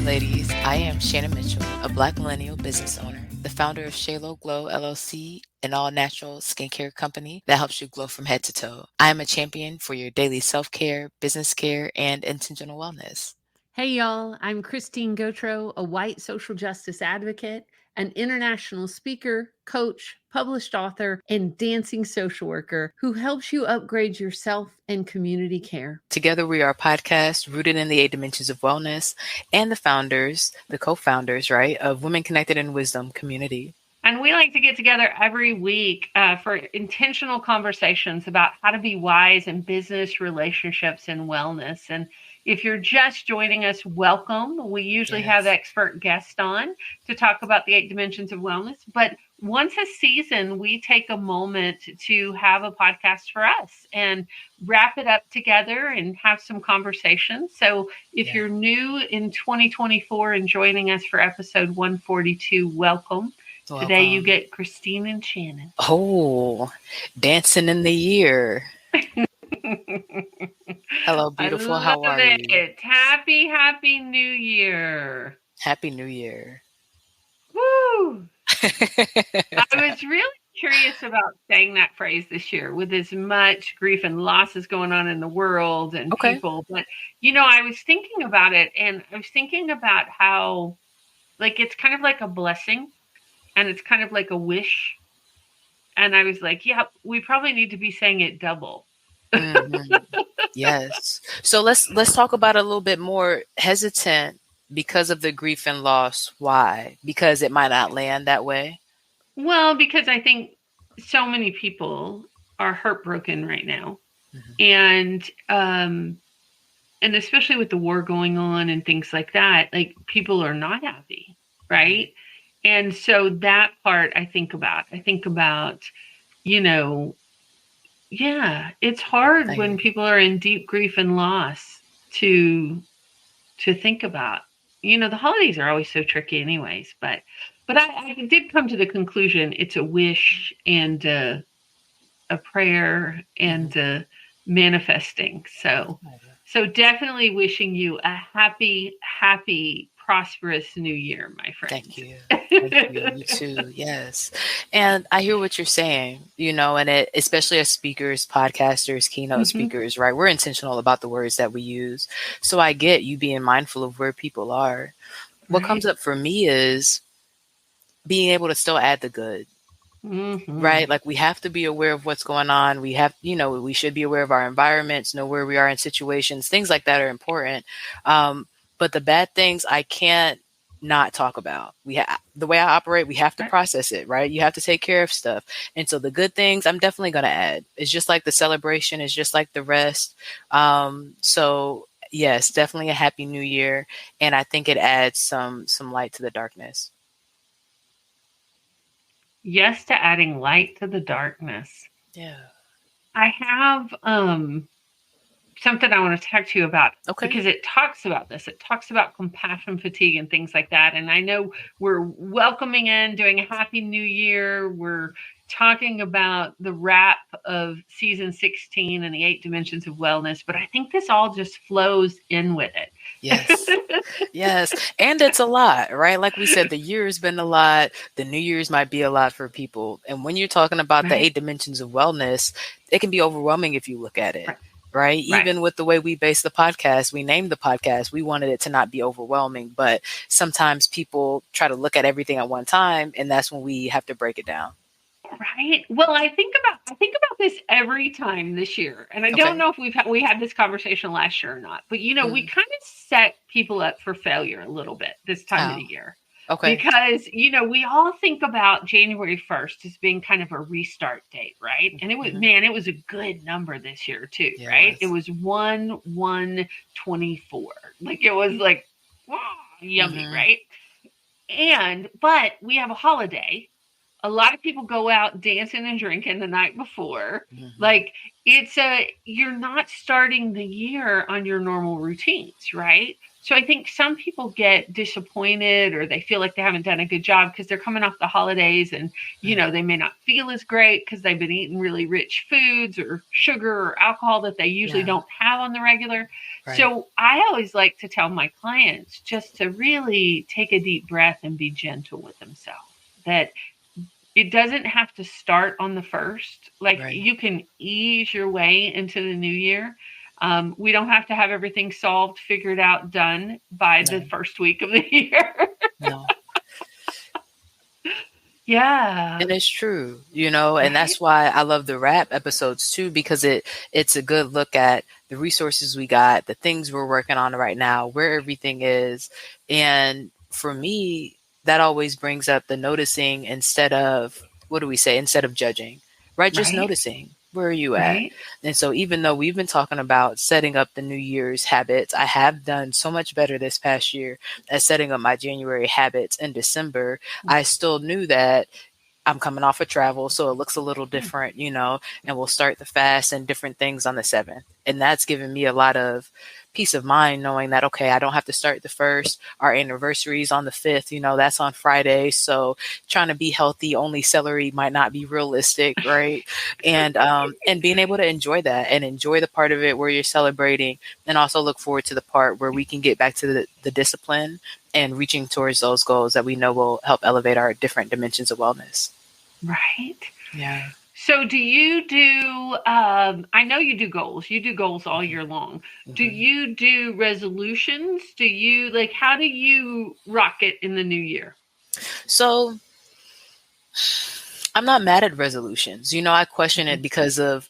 ladies. I am Shannon Mitchell, a Black millennial business owner, the founder of Shalo Glow LLC, an all-natural skincare company that helps you glow from head to toe. I am a champion for your daily self-care, business care, and intentional wellness. Hey, y'all. I'm Christine Gautreaux, a white social justice advocate, an international speaker, coach, published author, and dancing social worker who helps you upgrade yourself and community care. Together, we are a podcast rooted in the 8 dimensions of wellness and the co-founders, right, of Women Connected in Wisdom community. And we like to get together every week for intentional conversations about how to be wise in business, relationships, and wellness. And if you're just joining us, welcome. We usually have expert guests on to talk about the 8 dimensions of wellness. But once a season, we take a moment to have a podcast for us and wrap it up together and have some conversations. So if you're new in 2024 and joining us for episode 142, welcome. Today you get Christine and Shannon. Oh, dancing in the year. Hello, beautiful. How are you? Happy New Year. Happy New Year. Woo! I was really curious about saying that phrase this year with as much grief and losses going on in the world and people. But, I was thinking about it, and I was thinking about how, it's kind of like a blessing. And it's kind of like a wish. And I was like, yeah, we probably need to be saying it double. Mm-hmm. Yes. So let's talk about it a little bit more. Hesitant because of the grief and loss. Why? Because it might not land that way? Well, because I think so many people are heartbroken right now. Mm-hmm. And especially with the war going on and things like that, people are not happy, right? And so that part I think about, it's hard when people are in deep grief and loss to think about. The holidays are always so tricky anyways, but I did come to the conclusion it's a wish and a prayer and manifesting. So definitely wishing you a happy, prosperous new year, my friend. Thank you. You too. Yes. And I hear what you're saying, and it, especially as speakers, podcasters, keynote speakers, right? We're intentional about the words that we use. So I get you being mindful of where people are. What comes up for me is being able to still add the good. Mm-hmm. Right? We have to be aware of what's going on. We have, we should be aware of our environments, know where we are in situations. Things like that are important. But the bad things I can't not talk about. The way I operate, we have to process it, right? You have to take care of stuff. And so the good things I'm definitely going to add. It's just like the celebration. It's just like the rest. So yes, definitely a happy new year. And I think it adds some light to the darkness. Yes, to adding light to the darkness. Yeah. I have something I want to talk to you about because it talks about this. It talks about compassion fatigue and things like that. And I know we're welcoming in, doing a happy new year. We're talking about the wrap of season 16 and the 8 dimensions of wellness, but I think this all just flows in with it. Yes. Yes. And it's a lot, right? Like we said, the year has been a lot. The New Year's might be a lot for people. And when you're talking about the 8 dimensions of wellness, it can be overwhelming if you look at it. Right. Even with the way we base the podcast, we named the podcast, we wanted it to not be overwhelming. But sometimes people try to look at everything at one time, and that's when we have to break it down. Right. Well, I think about this every time this year, and I don't know if we had this conversation last year or not. But we kind of set people up for failure a little bit this time of the year. Okay. Because, we all think about January 1st as being kind of a restart date, right? And it was, it was a good number this year too, right? It was 1/1/24. It was yummy, right? But we have a holiday. A lot of people go out dancing and drinking the night before. You're not starting the year on your normal routines, right? So I think some people get disappointed or they feel like they haven't done a good job because they're coming off the holidays and, they may not feel as great because they've been eating really rich foods or sugar or alcohol that they usually don't have on the regular. Right. So I always like to tell my clients just to really take a deep breath and be gentle with themselves, that it doesn't have to start on the first. You can ease your way into the new year. We don't have to have everything solved, figured out, done by the first week of the year. No. Yeah. And it's true, and that's why I love the wrap episodes too, because it's a good look at the resources we got, the things we're working on right now, where everything is. And for me, that always brings up the noticing instead of judging, right? Just noticing. Where are you at? Right. And so even though we've been talking about setting up the New Year's habits, I have done so much better this past year at setting up my January habits in December. I still knew that I'm coming off of travel, so it looks a little different, and we'll start the fast and different things on the 7th. And that's given me a lot of peace of mind knowing that, okay, I don't have to start the 1st. Our anniversary is on the 5th, that's on Friday. So trying to be healthy, only celery might not be realistic, right? And being able to enjoy that and enjoy the part of it where you're celebrating, and also look forward to the part where we can get back to the discipline and reaching towards those goals that we know will help elevate our different dimensions of wellness. Right. Yeah. So do you do, I know you do goals. You do goals all year long. Mm-hmm. Do you do resolutions? How do you rock it in the new year? So I'm not mad at resolutions. I question it because of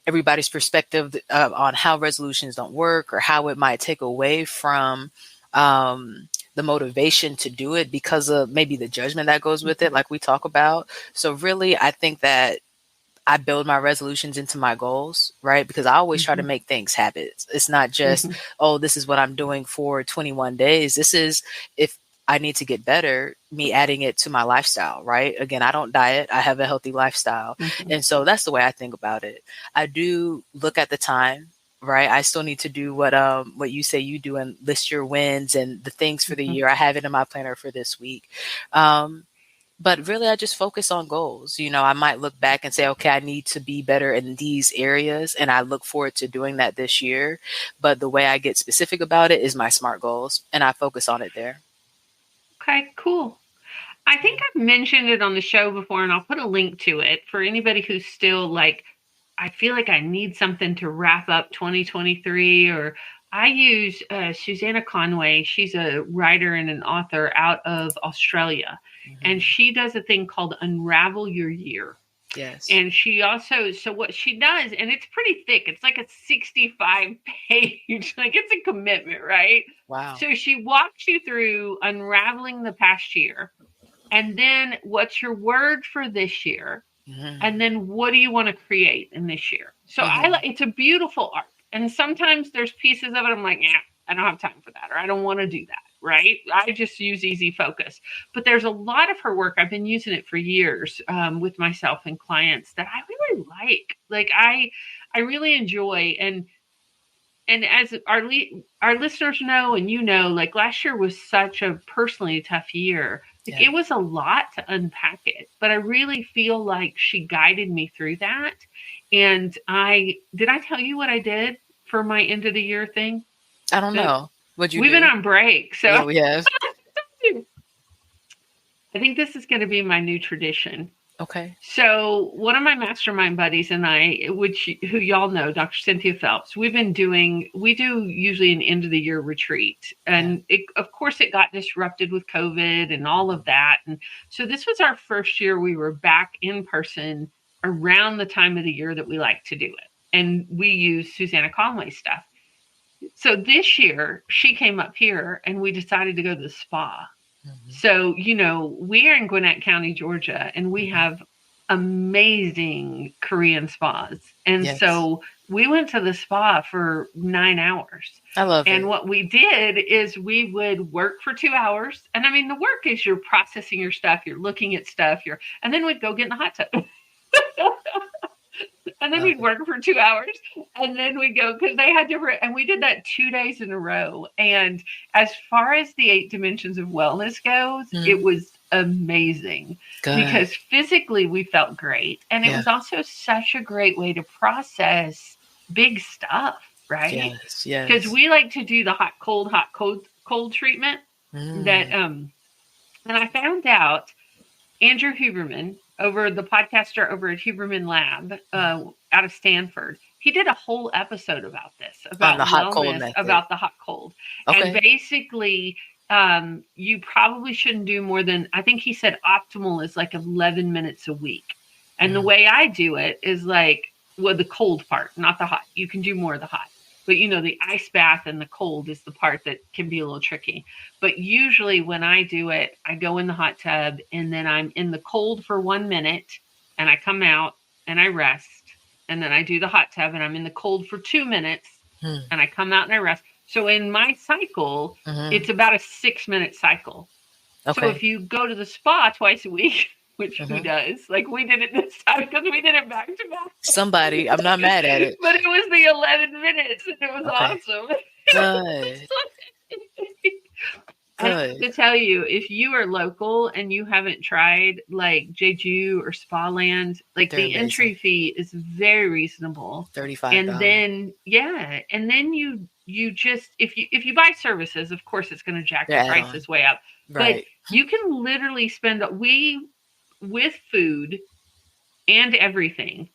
everybody's perspective on how resolutions don't work or how it might take away from the motivation to do it because of maybe the judgment that goes with it, like we talk about. So really, I think that I build my resolutions into my goals, right? Because I always try to make things habits. It's not just, this is what I'm doing for 21 days. This is, if I need to get better, me adding it to my lifestyle, right? Again, I don't diet. I have a healthy lifestyle. And so that's the way I think about it. I do look at the time, right? I still need to do what you say you do and list your wins and the things for the year. I have it in my planner for this week. But really, I just focus on goals. I might look back and say, okay, I need to be better in these areas. And I look forward to doing that this year. But the way I get specific about it is my SMART goals. And I focus on it there. Okay, cool. I think I've mentioned it on the show before, and I'll put a link to it for anybody who's still I feel like I need something to wrap up 2023, or I use Susannah Conway. She's a writer and an author out of Australia, and she does a thing called Unravel Your Year. Yes. And she also, so what she does, and it's pretty thick, it's like a 65 page, it's a commitment, right? Wow. So she walks you through unraveling the past year, and then what's your word for this year? And then what do you want to create in this year? So it's a beautiful arc. And sometimes there's pieces of it I'm like, I don't have time for that, or I don't want to do that, right? I just use easy focus. But there's a lot of her work. I've been using it for years with myself and clients that I really like. I really enjoy. And as our listeners know, and last year was such a personally tough year. It was a lot to unpack it, but I really feel like she guided me through that. And did I tell you what I did for my end of the year thing? I don't know. What'd you do? We've been on break. So yeah, we have. I think this is going to be my new tradition. Okay. So one of my mastermind buddies and I, who y'all know, Dr. Cynthia Phelps, we do usually an end of the year retreat. And of course it got disrupted with COVID and all of that. And so this was our first year we were back in person around the time of the year that we like to do it. And we use Susannah Conway stuff. So this year she came up here and we decided to go to the spa. So, we are in Gwinnett County, Georgia, and we have amazing Korean spas. And so we went to the spa for 9 hours. I love it. And what we did is we would work for 2 hours. And I mean, the work is you're processing your stuff, you're looking at stuff, and then we'd go get in the hot tub. And then we'd work for 2 hours. And then we go, because they had different, and we did that 2 days in a row. And as far as the 8 dimensions of wellness goes, it was amazing. Good. Because physically we felt great. And it was also such a great way to process big stuff, right? Yes, yes. Because we like to do the hot, cold treatment. That, and I found out Andrew Huberman, over the podcaster over at Huberman Lab, out of Stanford, he did a whole episode about this, about the hot cold wellness, method. about the hot cold. Okay. And basically, you probably shouldn't do more than, I think he said optimal is like 11 minutes a week. And the way I do it is like, well, the cold part, not the hot. You can do more of the hot. But, you know, the ice bath and the cold is the part that can be a little tricky. But usually when I do it, I go in the hot tub and then I'm in the cold for 1 minute and I come out and I rest. And then I do the hot tub and I'm in the cold for 2 minutes and I come out and I rest. So in my cycle, it's about a 6-minute cycle. Okay. So if you go to the spa twice a week, which who does? Like we did it this time because we did it back to back. Somebody, I'm not mad at it. But it was the 11 minutes and it was awesome. Good. I have to tell you, if you are local and you haven't tried like JeJu or SpaLand, like the entry fee is very reasonable. $35. And then and then you just if you buy services, of course it's going to jack the prices way up. Right. But you can literally spend with food and everything,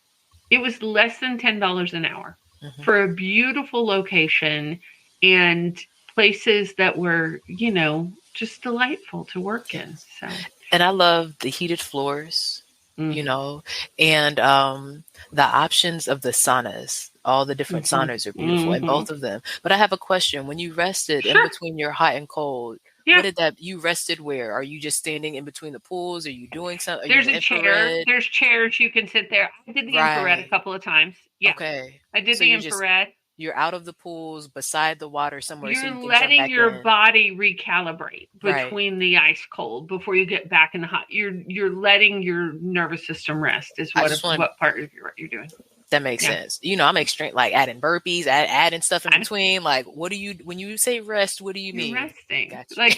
it was less than $10 an hour for a beautiful location and places that were, you know, just delightful to work in. So, and I love the heated floors, you know, and the options of the saunas. All the different saunas are beautiful, and both of them. But I have a question: when you rested in between your hot and cold, what did that? You rested where? Are you just standing in between the pools? Are you doing something? There's a chair. There's chairs you can sit there. I did the infrared a couple of times. Yeah. Okay. I did the infrared. You're out of the pools, beside the water somewhere. You're letting your body recalibrate between the ice cold before you get back in the hot. You're letting your nervous system rest. Is what part of you're doing. That makes sense. You know, I'm extreme, like adding burpees, adding stuff in between. Like, what do you, when you say rest, what do you mean? Resting. Gotcha. Like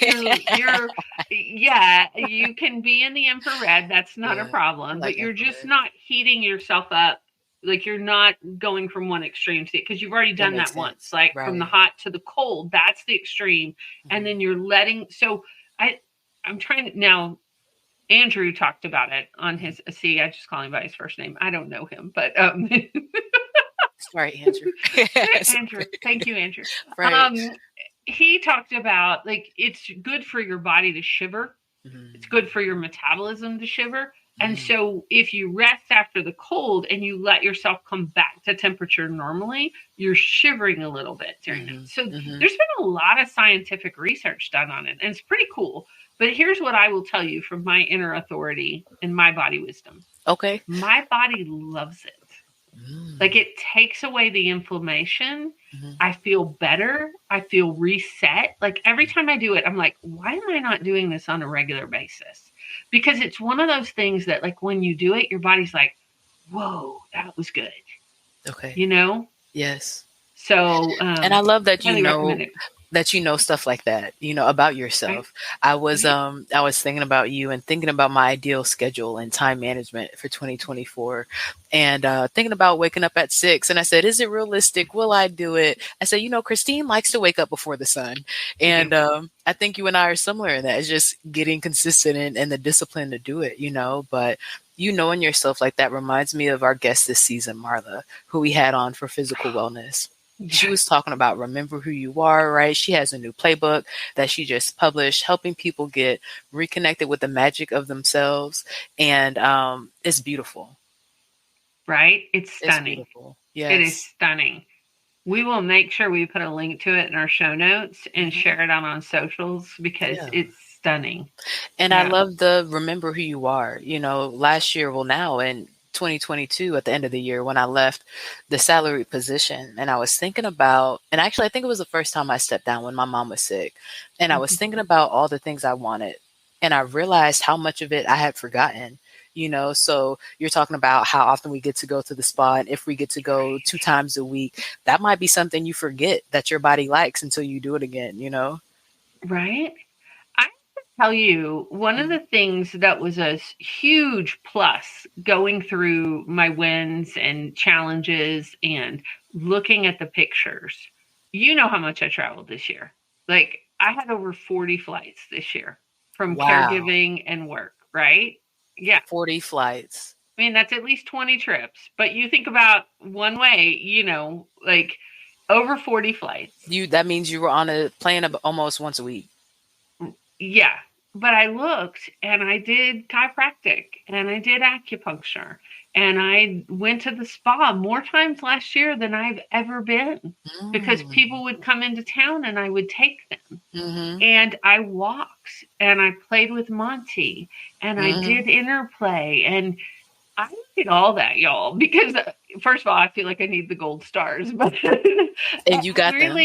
you're you can be in the infrared. That's not a problem, but you're just not heating yourself up. Like you're not going from one extreme to because you've already done that once, like from the hot to the cold. That's the extreme. And then you're letting, so I'm trying to now. Andrew talked about it on his, I just call him by his first name. I don't know him, but sorry, Andrew. Andrew, thank you, Andrew. Right. He talked about like it's good for your body to shiver. It's good for your metabolism to shiver. And so if you rest after the cold and you let yourself come back to temperature normally, you're shivering a little bit during that. So there's been a lot of scientific research done on it, and it's pretty cool. But here's what I will tell you from my inner authority and my body wisdom. Okay. My body loves it. Like it takes away the inflammation. I feel better. I feel reset. Like every time I do it, I'm like, why am I not doing this on a regular basis? Because it's one of those things that like when you do it, your body's like, whoa, that was good. Okay. You know? Yes. So, and I love that you know stuff like that, you know, about yourself. Right. I was thinking about you and thinking about my ideal schedule and time management for 2024 and thinking about waking up at 6. And I said, is it realistic? Will I do it? I said, you know, Christine likes to wake up before the sun. And I think you and I are similar in that. It's just getting consistent and the discipline to do it, you know, but you knowing yourself like that reminds me of our guest this season, Marla, who we had on for physical wellness. She was talking about remember who you are, right? She has a new playbook that she just published, helping people get reconnected with the magic of themselves. And it's beautiful. Right? It's stunning. It's beautiful. Yes. It is stunning. We will make sure we put a link to it in our show notes and share it on socials because it's stunning. And I love the remember who you are. You know, last year, now in 2022 at the end of the year when I left the salaried position and I was thinking about, and actually I think it was the first time I stepped down when my mom was sick, and I was thinking about all the things I wanted, and I realized how much of it I had forgotten. So you're talking about how often we get to go to the spa, and if we get to go 2 times a week, that might be something you forget that your body likes until you do it again, Right. I tell you, one of the things that was a huge plus going through my wins and challenges and looking at the pictures, how much I traveled this year. Like, I had over 40 flights this year from caregiving and work, right? Yeah. 40 flights. I mean, that's at least 20 trips. But you think about one way, like over 40 flights. That means you were on a plane almost once a week. Yeah. But I looked and I did chiropractic and I did acupuncture and I went to the spa more times last year than I've ever been because people would come into town and I would take them. And I walked and I played with Monty and I did interplay and I did all that, y'all, because first of all, I feel like I need the gold stars, but and you got them.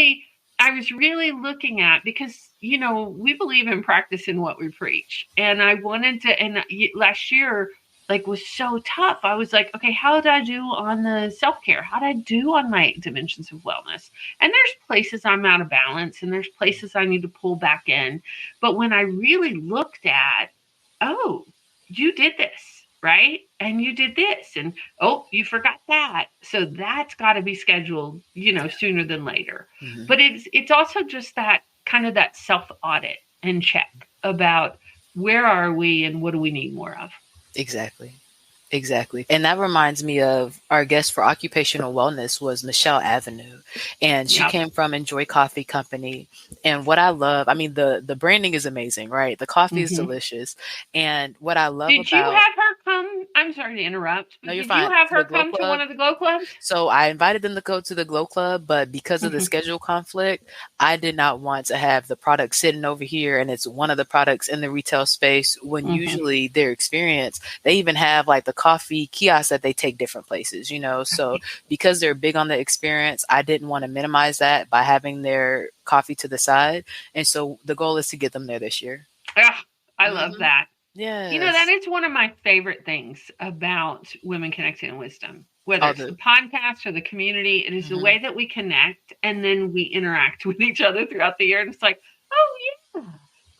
I was really looking at, because, we believe in practicing what we preach. And I wanted to, and last year, was so tough. I was like, okay, how did I do on the self-care? How did I do on my 8 dimensions of wellness? And there's places I'm out of balance and there's places I need to pull back in. But when I really looked at, oh, you did this, right? And you did this, and oh, you forgot that. So that's got to be scheduled, sooner than later. But it's also just that kind of that self-audit and check about where are we and what do we need more of. Exactly. And that reminds me of our guest for occupational wellness was Michelle Avenue. And she came from Enjoy Coffee Company. And what I love, I mean, the branding is amazing, right? The coffee is delicious. And what I love Did you have her come? I'm sorry to interrupt. No, you're did fine. you have her come to one of the Glow Clubs? So I invited them to go to the Glow Club, but because of the schedule conflict, I did not want to have the product sitting over here and it's one of the products in the retail space when usually their experience, they even have like the coffee kiosks that they take different places, So because they're big on the experience, I didn't want to minimize that by having their coffee to the side. And so the goal is to get them there this year. Yeah, I love that. Yeah. That is one of my favorite things about Women Connecting in Wisdom, whether it's the podcast or the community. It is the way that we connect and then we interact with each other throughout the year. And it's like, oh, yeah,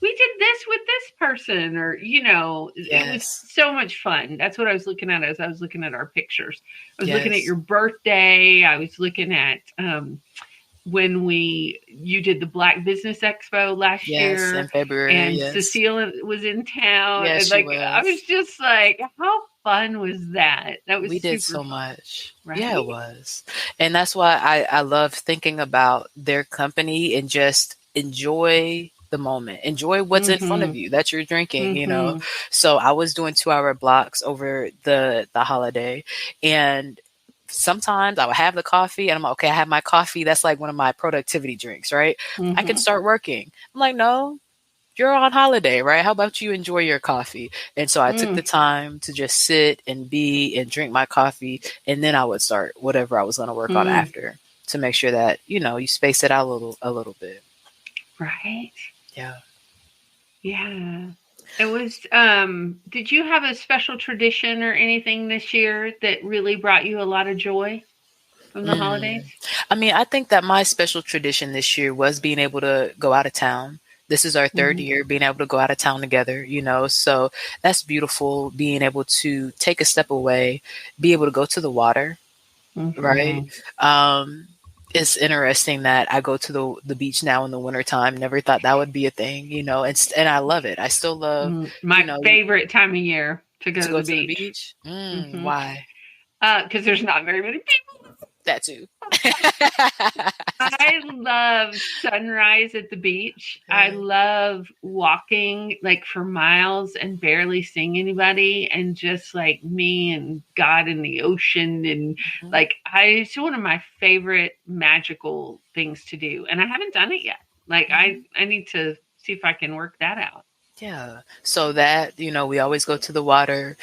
we did this with this person, or, it was so much fun. That's what I was looking at as I was looking at our pictures. I was looking at your birthday. I was looking at when you did the Black Business Expo last year in February, and Cecile was in town. Yes, and I was just like, how fun was that? We did so fun. much. Right? Yeah, it was. And that's why I love thinking about their company and just enjoy the moment. Enjoy what's in front of you that you're drinking, So I was doing 2-hour blocks over the holiday, and sometimes I would have the coffee and I'm like, okay, I have my coffee. That's like one of my productivity drinks, right? I can start working. I'm like, no, you're on holiday, right? How about you enjoy your coffee? And so I took the time to just sit and be and drink my coffee. And then I would start whatever I was going to work on after to make sure that, you space it out a little bit. Right. Yeah. Yeah. It was, did you have a special tradition or anything this year that really brought you a lot of joy from the holidays? I mean, I think that my special tradition this year was being able to go out of town. This is our third year being able to go out of town together, so that's beautiful. Being able to take a step away, be able to go to the water, right? It's interesting that I go to the beach now in the wintertime. Never thought that would be a thing, and I love it. I still love my favorite time of year to go to the beach. Why? Because there's not very many people. That too. I love sunrise at the beach. I love walking for miles and barely seeing anybody, and just me and God and the ocean. And it's one of my favorite magical things to do. And I haven't done it yet. I need to see if I can work that out. Yeah. So that, we always go to the water.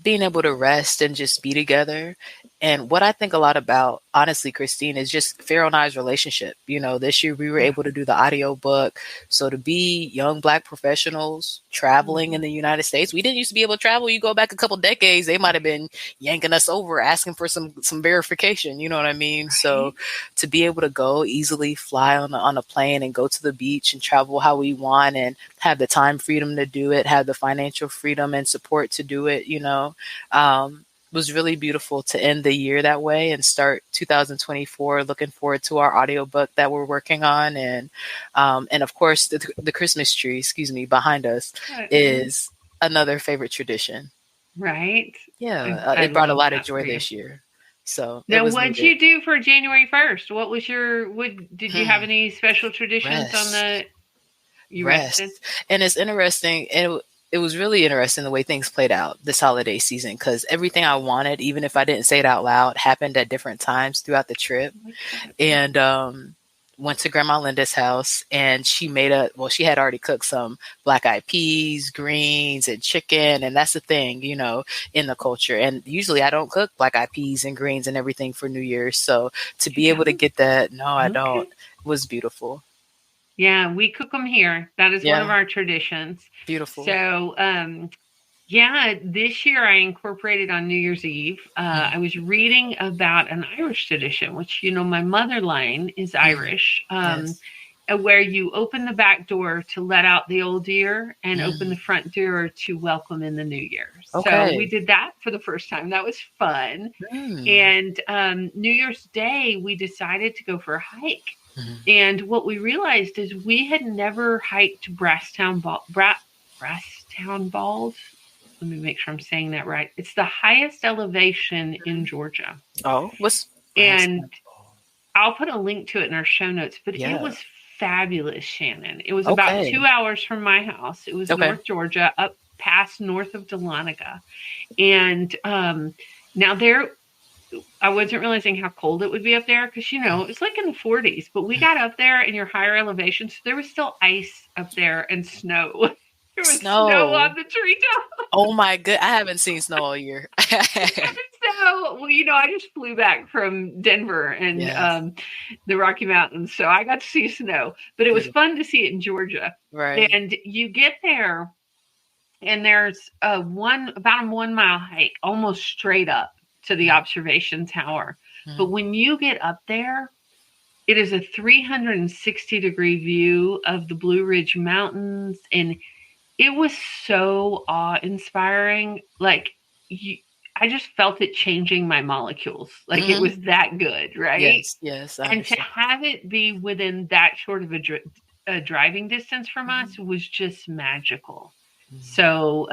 being able to rest and just be together. And what I think a lot about, honestly, Christine, is just Pharaoh and I's relationship. This year we were able to do the audio book. So to be young Black professionals traveling in the United States, we didn't used to be able to travel. You go back a couple decades, they might have been yanking us over, asking for some verification. You know what I mean? Right. So to be able to go easily, fly on a plane and go to the beach and travel how we want and have the time freedom to do it, have the financial freedom and support to do it, was really beautiful to end the year that way and start 2024 looking forward to our audiobook that we're working on. And of course, the Christmas tree, behind us is another favorite tradition. Right. Yeah. It brought a lot of joy this year. So now, what'd you do for January 1st? What was did you have any special traditions on the rest? And it's interesting. It was really interesting the way things played out this holiday season, because everything I wanted, even if I didn't say it out loud, happened at different times throughout the trip. And went to Grandma Linda's house, and she she had already cooked some black-eyed peas, greens, and chicken. And that's the thing, in the culture. And usually I don't cook black-eyed peas and greens and everything for New Year's. So to be able to get that, I don't, was beautiful. Yeah, we cook them here. That is one of our traditions. Beautiful. So, this year I incorporated on New Year's Eve. I was reading about an Irish tradition, which, my mother line is Irish, where you open the back door to let out the old year and open the front door to welcome in the new year. Okay. So we did that for the first time. That was fun. And New Year's Day, we decided to go for a hike. And what we realized is we had never hiked Brasstown Bald. Let me make sure I'm saying that right. It's the highest elevation in Georgia. Oh, and I'll put a link to it in our show notes, but it was fabulous, Shannon. It was about 2 hours from my house. It was North Georgia, up past north of Dahlonega. And now I wasn't realizing how cold it would be up there because, it's like in the 40s. But we got up there in your higher elevation, so there was still ice up there and snow. There was snow on the treetop. Oh, my good. I haven't seen snow all year. I just flew back from Denver and the Rocky Mountains. So I got to see snow. But it was fun to see it in Georgia. Right. And you get there, and there's about a 1 mile hike, almost straight up to the observation tower. But when you get up there, it is a 360-degree view of the Blue Ridge Mountains. And it was so awe-inspiring. Like, I just felt it changing my molecules. Like, it was that good, right? Yes. And to have it be within that short of a driving distance from us was just magical. So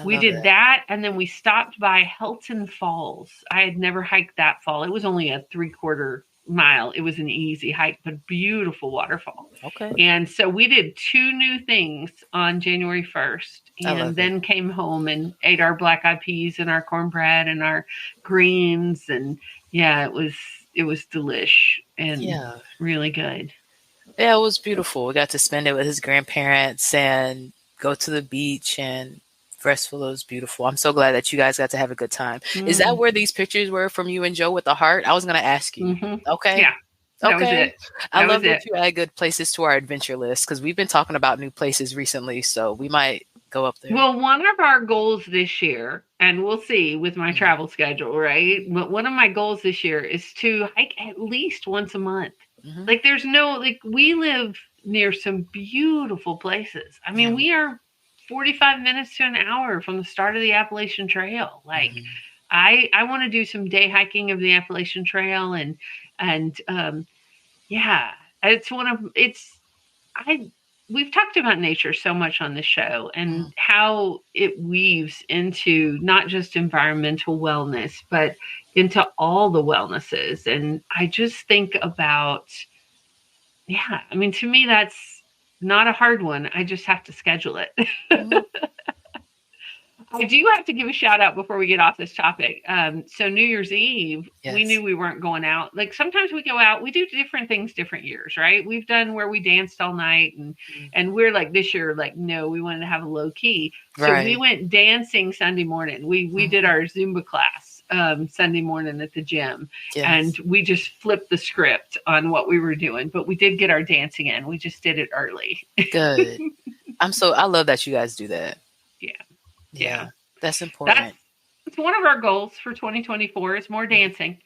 we did that, and then we stopped by Helton Falls. I had never hiked that fall. It was only a 3/4 mile. It was an easy hike, but beautiful waterfall. Okay. And so we did 2 new things on January 1st, and then came home and ate our black-eyed peas and our cornbread and our greens, and it was delish and really good. Yeah, it was beautiful. We got to spend it with his grandparents and go to the beach, and Restful was beautiful. I'm so glad that you guys got to have a good time. Is that where these pictures were from you and Joe with the heart? I was going to ask you. Okay. Yeah. That was it. I love that you add good places to our adventure list, because we've been talking about new places recently, so we might go up there. Well, one of our goals this year, and we'll see with my travel schedule, right? But one of my goals this year is to hike at least once a month. Like, we live near some beautiful places. I mean, we are 45 minutes to an hour from the start of the Appalachian Trail. Like, I want to do some day hiking of the Appalachian Trail, and we've talked about nature so much on this show, and how it weaves into not just environmental wellness, but into all the wellnesses. And I just think about, to me, that's not a hard one. I just have to schedule it. I do have to give a shout out before we get off this topic. So New Year's Eve, we knew we weren't going out. Like sometimes we go out, we do different things different years, right? We've done where we danced all night and we're like this year, like, no, we wanted to have a low key. So we went dancing Sunday morning. We did our Zumba class Sunday morning at the gym. And we just flipped the script on what we were doing. But we did get our dancing in. We just did it early. Good. I love that you guys do that. Yeah. That's important. It's one of our goals for 2024 is more dancing.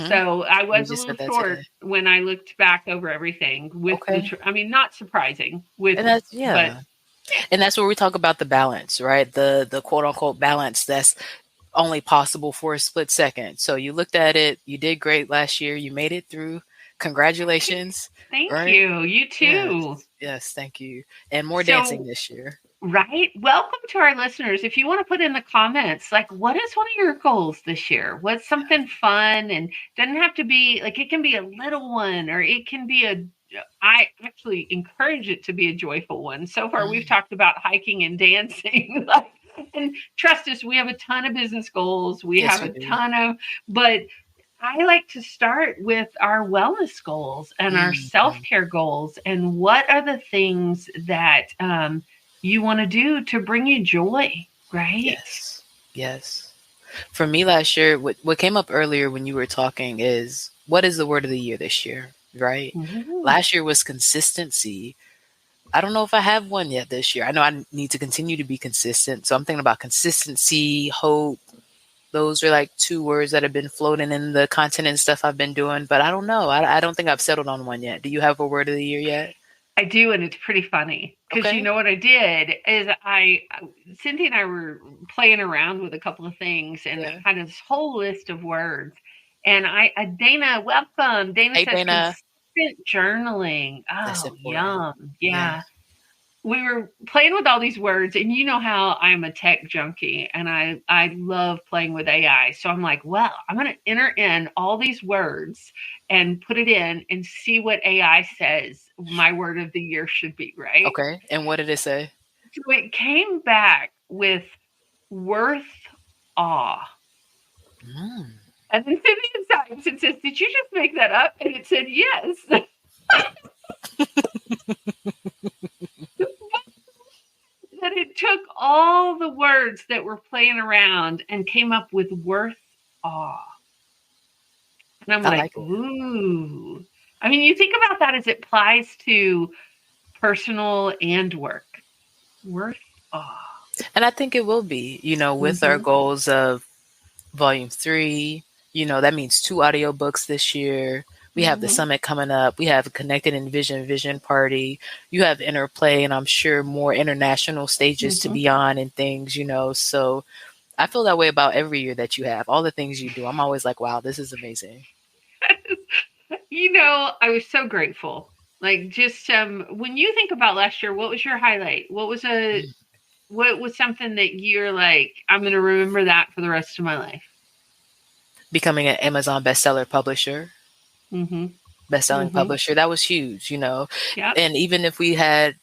So I was a little short when I looked back over everything with not surprising with, and that's where we talk about the balance, right? The quote unquote balance that's only possible for a split second. So you looked at it, you did great last year. You made it through. Congratulations. Thank you. You too. Yes, thank you. And more dancing this year. Right. Welcome to our listeners. If you want to put in the comments, like, what is one of your goals this year? What's something fun? And doesn't have to be like, it can be a little one, or it can be I actually encourage it to be a joyful one. So far, we've talked about hiking and dancing. And trust us, we have a ton of business goals. We have a ton of, but I like to start with our wellness goals and our self-care goals. And what are the things that, you want to do to bring you joy, right? Yes. For me last year, what came up earlier when you were talking is, what is the word of the year this year, right? Last year was consistency. I don't know if I have one yet this year. I know I need to continue to be consistent. So I'm thinking about consistency, hope. Those are like two words that have been floating in the content and stuff I've been doing, but I don't know. I don't think I've settled on one yet. Do you have a word of the year yet? I do, and it's pretty funny because you know what I did is Cynthia and I were playing around with a couple of things and had this whole list of words. And Dana, welcome. Dana says consistent journaling. Oh, yum. Yeah. We were playing with all these words, and you know how I'm a tech junkie and I love playing with AI. So I'm like, well, I'm going to enter in all these words and put it in and see what AI says my word of the year should be, right? Okay. And what did it say? So it came back with worth awe. And then Cynthia types and says, did you just make that up? And it said, yes. That it took all the words that were playing around and came up with worth awe. And I'm like, ooh. I mean, you think about that as it applies to personal and work. Worth awe. And I think it will be, with our goals of volume 3, that means 2 audiobooks this year. We have the summit coming up. We have a Connected in Vision party. You have Interplay, and I'm sure more international stages to be on and things, So I feel that way about every year that you have, all the things you do. I'm always like, wow, this is amazing. I was so grateful. Like, just when you think about last year, what was your highlight? What was something that you're like, I'm going to remember that for the rest of my life? Becoming an Amazon bestseller publisher. Best-selling publisher. That was huge, And even if we had,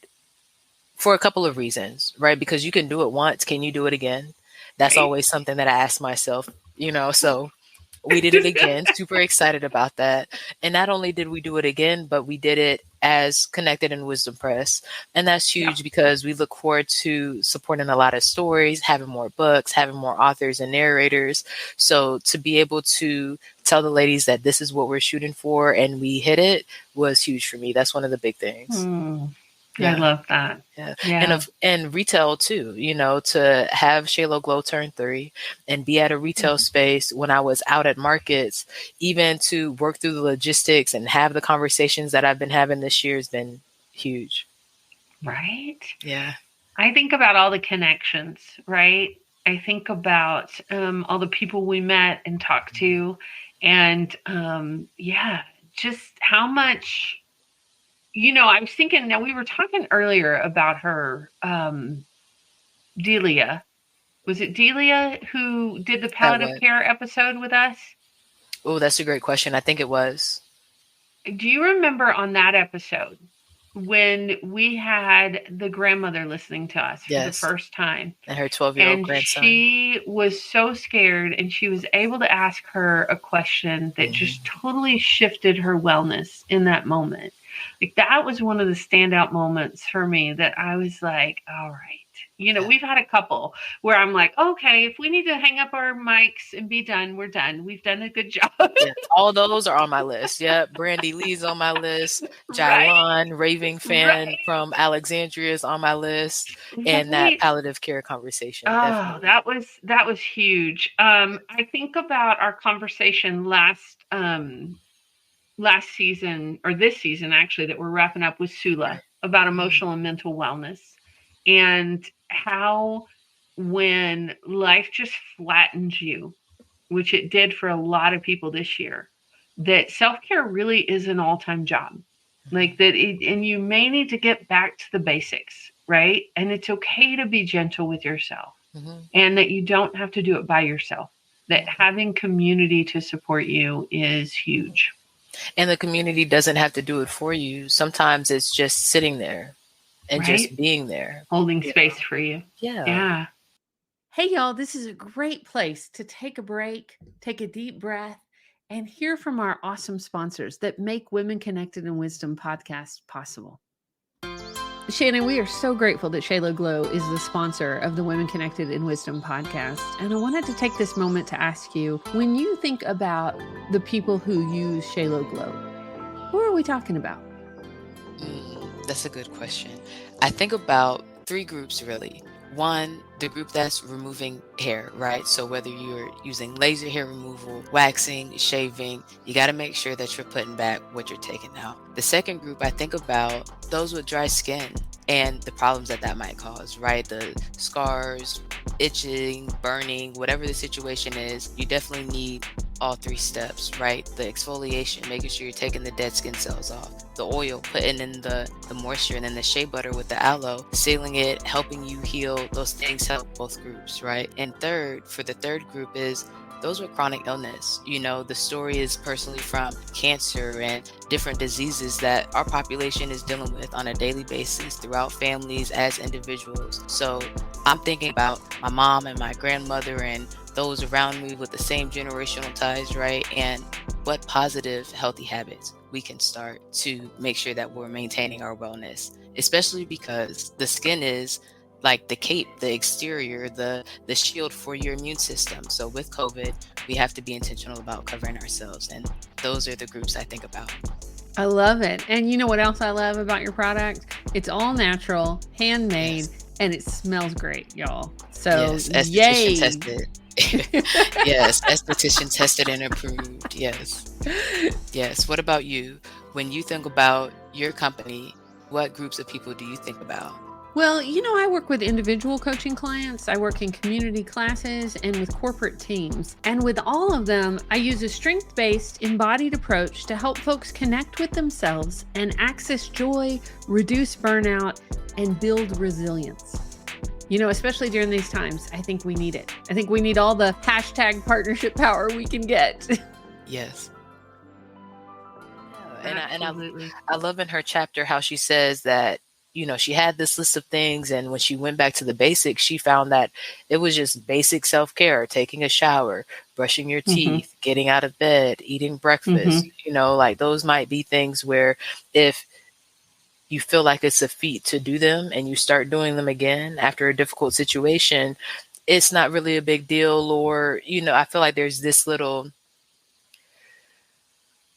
for a couple of reasons, right? Because you can do it once. Can you do it again? That's always something that I ask myself, so we did it again. Super excited about that. And not only did we do it again, but we did it as Connected in Wisdom Press. And that's huge because we look forward to supporting a lot of stories, having more books, having more authors and narrators. So to be able to tell the ladies that this is what we're shooting for and we hit it was huge for me. That's one of the big things. I love that. And retail too, to have Shaylo Glow turn 3 and be at a retail space when I was out at markets, even to work through the logistics and have the conversations that I've been having this year has been huge. Right? Yeah. I think about all the connections, right? I think about all the people we met and talked to and just how much... I was thinking, now we were talking earlier about her, Delia. Was it Delia who did the palliative care episode with us? Oh, that's a great question. I think it was. Do you remember on that episode when we had the grandmother listening to us for the Yes. first time. And her 12-year-old And grandson. she was so scared, and she was able to ask her a question that just totally shifted her wellness in that moment. Like, that was one of the standout moments for me, that I was like, all right. You know, we've had a couple where I'm like, okay, if we need to hang up our mics and be done, we're done. We've done a good job. Yeah, all those are on my list. Yep. Brandy Lee's on my list. Jylon, raving fan from Alexandria, is on my list. And that palliative care conversation. Oh, definitely. that was huge. I think about our conversation last season, or this season actually, that we're wrapping up with Sula, about emotional and mental wellness, and how when life just flattens you, which it did for a lot of people this year, that self-care really is an all-time job. Like that, and you may need to get back to the basics, right? And it's okay to be gentle with yourself, and that you don't have to do it by yourself, that having community to support you is huge. And the community doesn't have to do it for you. Sometimes it's just sitting there and just being there. Holding space for you. Yeah. Hey, y'all, this is a great place to take a break, take a deep breath, and hear from our awesome sponsors that make Women Connected in Wisdom podcast possible. Shannon, we are so grateful that Shayla Glow is the sponsor of the Women Connected in Wisdom podcast. And I wanted to take this moment to ask you, when you think about the people who use Shayla Glow, who are we talking about? That's a good question. I think about 3 groups, really. One, the group that's removing hair, right? So whether you're using laser hair removal, waxing, shaving, you got to make sure that you're putting back what you're taking out. The second group, I think about those with dry skin and the problems that might cause, right? The scars, itching, burning, whatever the situation is, you definitely need all 3 steps, right? The exfoliation, making sure you're taking the dead skin cells off. The oil, putting in the moisture, and then the shea butter with the aloe, sealing it, helping you heal. Those things help both groups, right? And third, for the third group is those with chronic illness. You know, the story is personally from cancer and different diseases that our population is dealing with on a daily basis throughout families as individuals. So I'm thinking about my mom and my grandmother and those around me with the same generational ties, right? And what positive, healthy habits we can start to make sure that we're maintaining our wellness, especially because the skin is like the cape, the exterior, the shield for your immune system. So with COVID, we have to be intentional about covering ourselves. And those are the groups I think about. I love it. And you know what else I love about your product? It's all natural, handmade, and it smells great, y'all. So yay. Tested. Yes, esthetician tested and approved. Yes. What about you? When you think about your company, what groups of people do you think about? Well, you know, I work with individual coaching clients. I work in community classes and with corporate teams. And with all of them, I use a strength-based, embodied approach to help folks connect with themselves and access joy, reduce burnout, and build resilience. You know, especially during these times, I think we need it. I think we need all the hashtag partnership power we can get. Yes. And I love in her chapter how she says that, you know, she had this list of things, and when she went back to the basics, she found that it was just basic self-care, taking a shower, brushing your teeth, getting out of bed, eating breakfast. You know, like those might be things where if you feel like it's a feat to do them and you start doing them again after a difficult situation, it's not really a big deal. Or, you know, I feel like there's this little,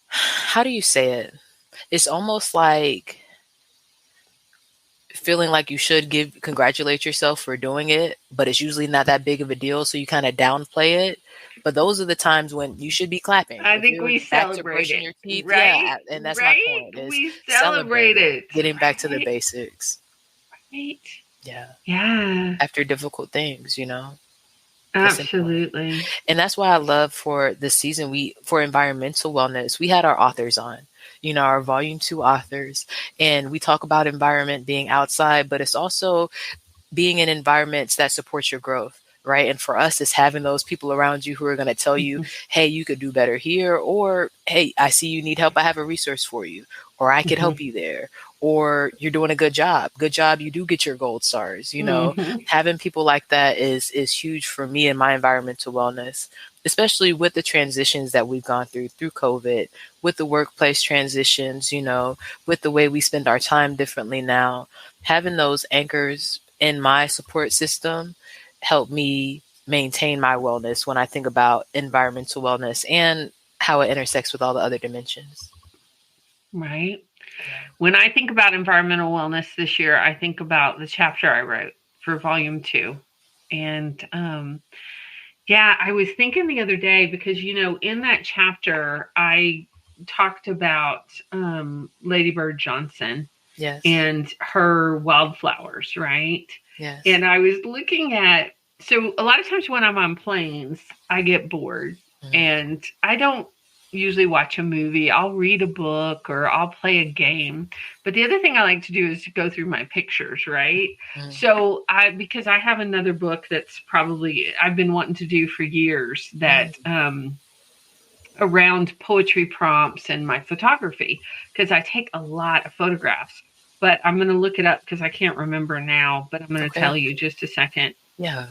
how do you say it? It's almost like feeling like you should congratulate yourself for doing it, but it's usually not that big of a deal. So you kind of downplay it. But those are the times when you should be clapping. I think we celebrate it, your teeth, right? Yeah, and that's my point. We celebrate it. Getting back to the basics. Right. Yeah. After difficult things, you know. Absolutely. And that's why I love for this season, for environmental wellness, we had our authors on, you know, our volume 2 authors, and we talk about environment being outside, but it's also being in environments that support your growth. Right. And for us, it's having those people around you who are going to tell you, hey, you could do better here, or hey, I see you need help. I have a resource for you. or I could help you there, or you're doing a good job, you do get your gold stars. Having people like that is huge for me in my environmental wellness, especially with the transitions that we've gone through COVID, with the workplace transitions, with the way we spend our time differently now. Having those anchors in my support system help me maintain my wellness when I think about environmental wellness and how it intersects with all the other dimensions. Right. When I think about environmental wellness this year, I think about the chapter I wrote for volume 2. And I was thinking the other day because, in that chapter, I talked about Lady Bird Johnson. Yes. And her wildflowers, right? Yes. And I was looking at, so a lot of times when I'm on planes, I get bored and I don't usually watch a movie. I'll read a book or I'll play a game. But the other thing I like to do is go through my pictures, right? So because I have another book that's probably I've been wanting to do for years that around poetry prompts and my photography, because I take a lot of photographs. But I'm going to look it up because I can't remember now, but I'm going to tell you just a second. Yeah.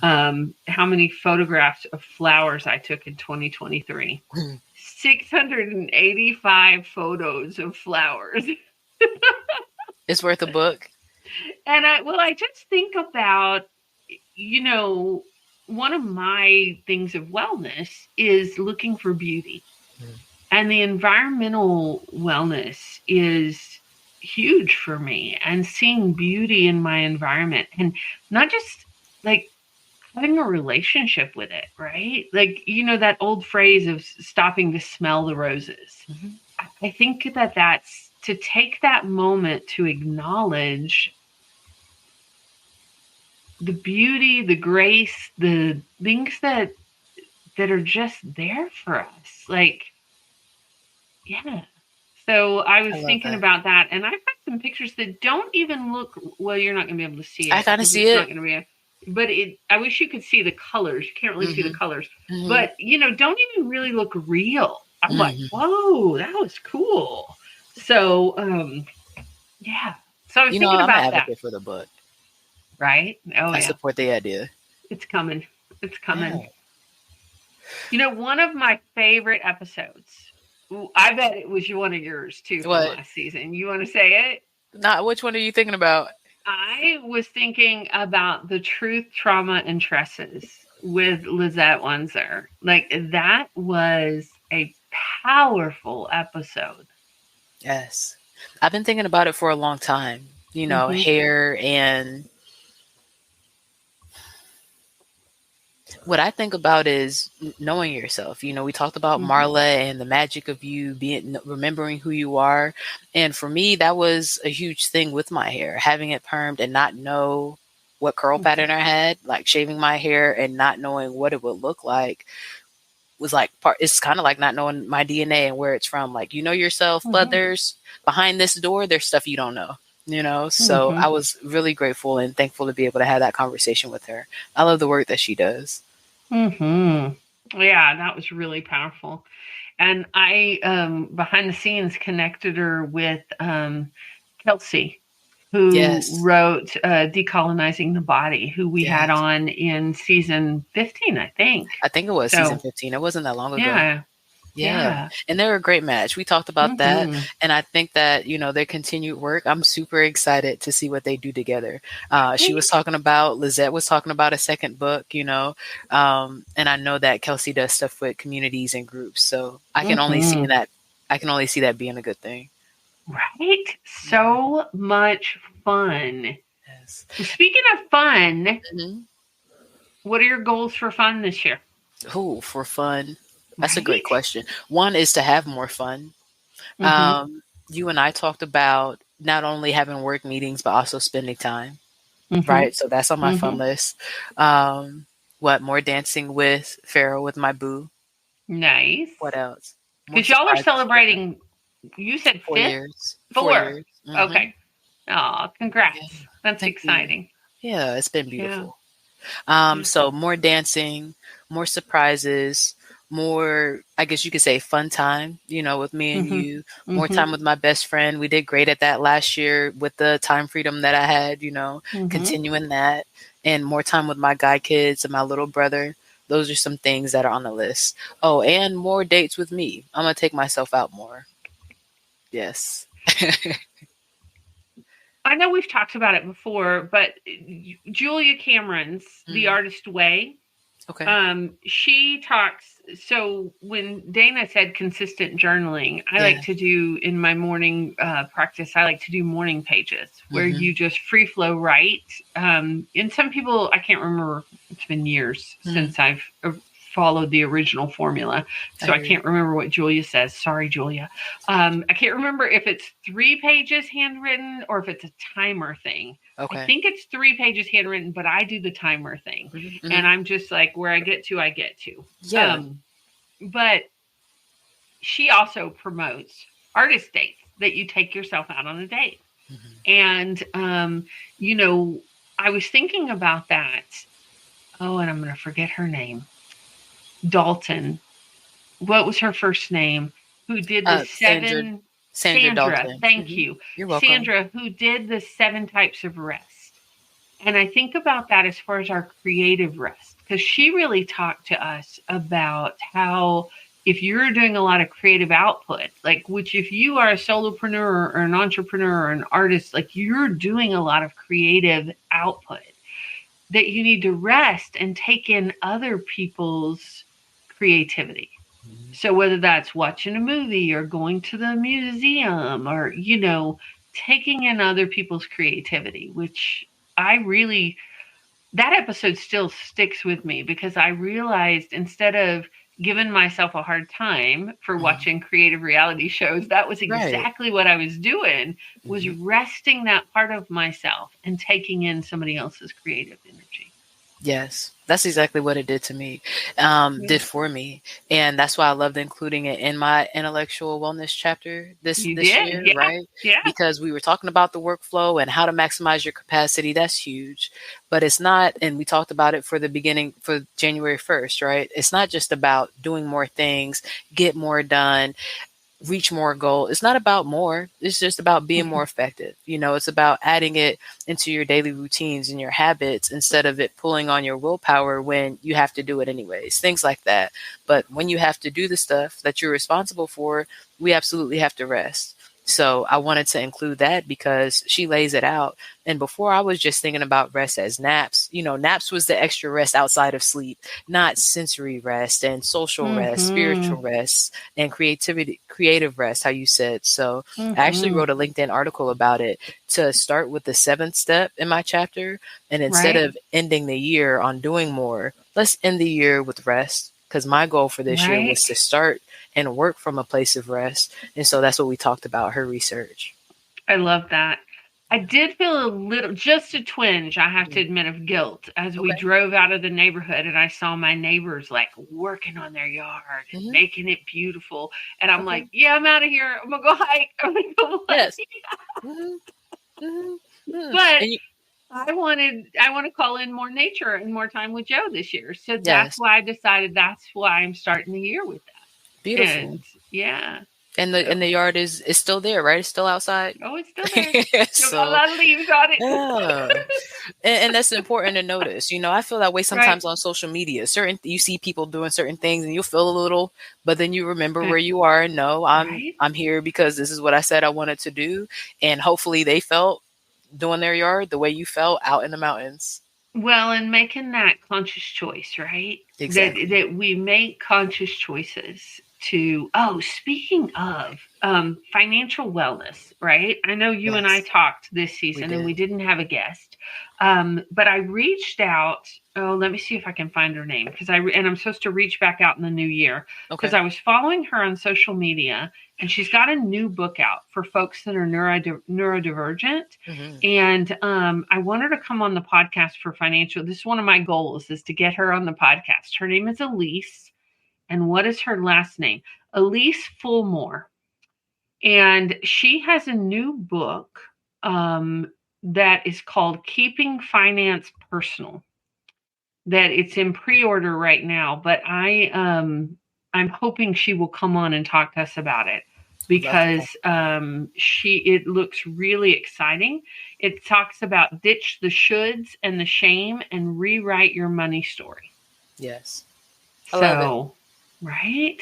How many photographs of flowers I took in 2023. 685 photos of flowers. It's worth a book. And I just think about, one of my things of wellness is looking for beauty. And the environmental wellness is huge for me, and seeing beauty in my environment, and not just like having a relationship with it, right? Like, that old phrase of stopping to smell the roses. I think that's to take that moment to acknowledge the beauty, the grace, the things that are just there for us. Like, yeah. So I was thinking about that, and I've got some pictures that don't even look, well, you're not going to be able to see it. I kind of see it. But I wish you could see the colors. You can't really see the colors. But, don't even really look real. I'm like, whoa, that was cool. So, yeah. So I was thinking I'm about an advocate for the book. Right? Oh, I support the idea. It's coming. It's coming. Yeah. One of my favorite episodes, I bet it was one of yours too from last season. You want to say it? Not. Which one are you thinking about? I was thinking about the truth, trauma, and tresses with Lizette Windsor. Like, that was a powerful episode. Yes. I've been thinking about it for a long time. Hair and what I think about is knowing yourself. We talked about Marla and the magic of you remembering who you are. And for me, that was a huge thing with my hair, having it permed and not know what curl pattern I had, like shaving my hair and not knowing what it would look like was like it's kind of like not knowing my DNA and where it's from. Like, yourself, but there's behind this door, there's stuff you don't know. So I was really grateful and thankful to be able to have that conversation with her. I love the work that she does. Yeah, that was really powerful. And I, behind the scenes, connected her with Kelsey, who wrote Decolonizing the Body, who we had on in season 15, I think. I think it was season 15. It wasn't that long ago. Yeah. And they're a great match. We talked about that. And I think that, their continued work, I'm super excited to see what they do together. Lizette was talking about a second book, and I know that Kelsey does stuff with communities and groups. So I can only see that being a good thing. Right. So much fun. Yes. Speaking of fun, what are your goals for fun this year? Oh, for fun. That's a great question. One is to have more fun. You and I talked about not only having work meetings, but also spending time. Right. So that's on my fun list. More dancing with Pharaoh with my boo. Nice. What else? Because y'all are celebrating, you said 4 years. 4 years. Okay. Oh, congrats. Yeah. That's exciting. Yeah, it's been beautiful. So more dancing, more surprises, more, I guess you could say, fun time, with me and you, more Mm-hmm. time with my best friend. We did great at that last year with the time freedom that I had, continuing that, and more time with my guy kids and my little brother. Those are some things that are on the list. Oh, and more dates with me. I'm going to take myself out more. Yes. I know we've talked about it before, but Julia Cameron's The Artist Way. Okay. She talks. So when Dana said consistent journaling, I like to do in my morning practice. I like to do morning pages where you just free flow write. And some people, I can't remember. It's been years since I've followed the original formula, so I can't remember what Julia says. Sorry, Julia. I can't remember if it's 3 pages handwritten or if it's a timer thing. Okay. I think it's 3 pages handwritten, but I do the timer thing, and I'm just like, where I get to, I get to. Yeah. But she also promotes artist dates, that you take yourself out on a date. And I was thinking about that. Oh, and I'm going to forget her name. Dalton. What was her first name? Who did the Sandra Dalton. Thank you. You're welcome. Sandra, who did the 7 types of rest. And I think about that as far as our creative rest, because she really talked to us about how if you're doing a lot of creative output, which if you are a solopreneur or an entrepreneur or an artist, you're doing a lot of creative output, that you need to rest and take in other people's creativity. So whether that's watching a movie or going to the museum or, taking in other people's creativity, which that episode still sticks with me, because I realized instead of giving myself a hard time for watching creative reality shows, that was exactly what I was doing, was resting that part of myself and taking in somebody else's creative energy. Yes, that's exactly what it did to me, did for me. And that's why I loved including it in my intellectual wellness chapter this year, right? Yeah. Because we were talking about the workflow and how to maximize your capacity. That's huge. But it's not, and we talked about it for January 1st, right? It's not just about doing more things, get more done, reach more goal. It's not about more. It's just about being more effective. It's about adding it into your daily routines and your habits instead of it pulling on your willpower when you have to do it anyways, things like that. But when you have to do the stuff that you're responsible for, we absolutely have to rest. So I wanted to include that because she lays it out. And before, I was just thinking about rest as naps. Naps was the extra rest outside of sleep, not sensory rest and social rest, spiritual rest, and creative rest, how you said. So I actually wrote a LinkedIn article about it to start with the 7th step in my chapter. And instead of ending the year on doing more, let's end the year with rest. Because my goal for this year was to start and work from a place of rest. And so that's what we talked about, her research. I love that. I did feel just a twinge, I have to admit, of guilt as we drove out of the neighborhood and I saw my neighbors working on their yard and making it beautiful. And I'm like, yeah, I'm out of here. I'm going to go hike. I'm going to go hike. Yes. But I want to call in more nature and more time with Joe this year. So that's why I decided that's why I'm starting the year with that. Beautiful. And, And the yard is still there, right? It's still outside. Oh, it's still there. So, got a lot of leaves on it. Yeah. and that's important to notice. I feel that way sometimes on social media. You see people doing certain things and you'll feel a little, but then you remember where you are and know I'm here because this is what I said I wanted to do. And hopefully they felt doing their yard the way you felt out in the mountains. Well, and making that conscious choice, right? Exactly. That we make conscious choices to, speaking of financial wellness, right? I know you and I talked this season and we didn't have a guest, but I reached out. Oh, let me see if I can find her name because I'm supposed to reach back out in the new year because I was following her on social media and she's got a new book out for folks that are neurodivergent. And I want her to come on the podcast for financial. This is one of my goals is to get her on the podcast. Her name is Ellyce. And what is her last name? Ellyce Fulmore. And she has a new book that is called Keeping Finance Personal. That it's in pre-order right now. But I I'm hoping she will come on and talk to us about it, because it looks really exciting. It talks about ditch the shoulds and the shame and rewrite your money story. Yes. I love it. Right?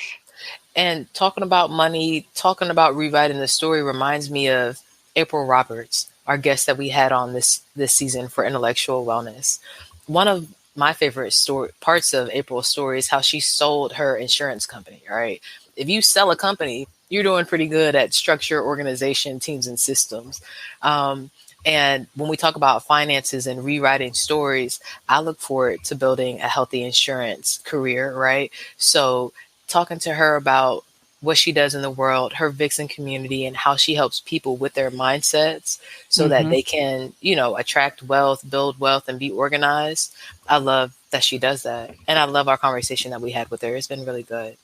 And talking about money, talking about rewriting the story reminds me of April Roberts, our guest that we had on this season for intellectual wellness. One of my favorite parts of April's story is how she sold her insurance company, right? If you sell a company, you're doing pretty good at structure, organization, teams, and systems. And when we talk about finances and rewriting stories, I look forward to building a healthy insurance career, right? So talking to her about what she does in the world, her Vixen community, and how she helps people with their mindsets so that they can, attract wealth, build wealth, and be organized. I love that she does that. And I love our conversation that we had with her. It's been really good.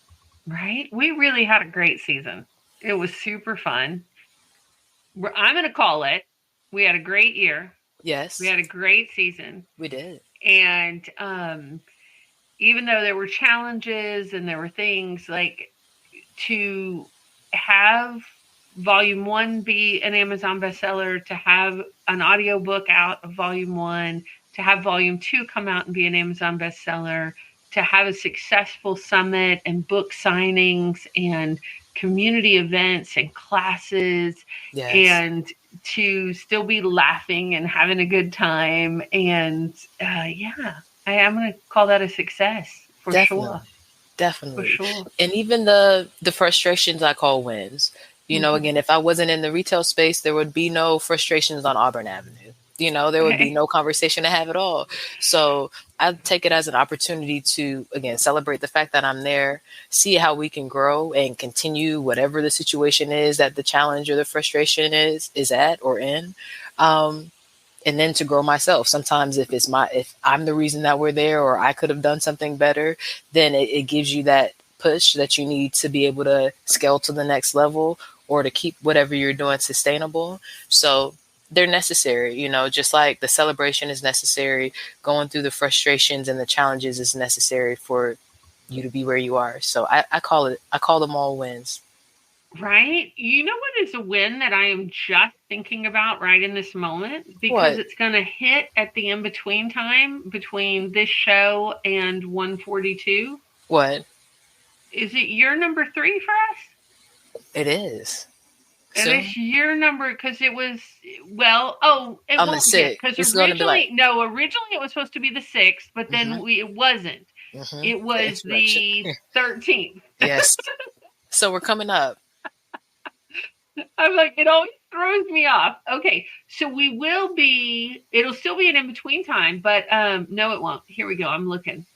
Right? We really had a great season. It was super fun. I'm going to call it. We had a great year. Yes. We had a great season. We did. And even though there were challenges and there were things, like, to have Volume 1 be an Amazon bestseller, to have an audiobook out of Volume 1, to have Volume 2 come out and be an Amazon bestseller, to have a successful summit and book signings and community events and classes, and to still be laughing and having a good time. And I am going to call that a success for sure. Definitely. For sure. And even the frustrations I call wins. Again, if I wasn't in the retail space, there would be no frustrations on Auburn Avenue. There would be no conversation to have at all. So I take it as an opportunity to, again, celebrate the fact that I'm there, see how we can grow and continue whatever the situation is that the challenge or the frustration is at or in. And then to grow myself. Sometimes if I'm the reason that we're there, or I could have done something better, then it gives you that push that you need to be able to scale to the next level, or to keep whatever you're doing sustainable. So they're necessary, just like the celebration is necessary, going through the frustrations and the challenges is necessary for you to be where you are. So I call them all wins. Right? You know what is a win that I am just thinking about right in this moment? Because it's going to hit at the in-between time between this show and 142. What? Is it your number 3 for us? It is. And it's your number, because it was, it I'm won't hit, because originally it was supposed to be the 6th, but then it wasn't. It was the 13th. Yes. So we're coming up. I'm like, it always throws me off. Okay, so it'll still be an in-between time, but no, it won't. Here we go. I'm looking.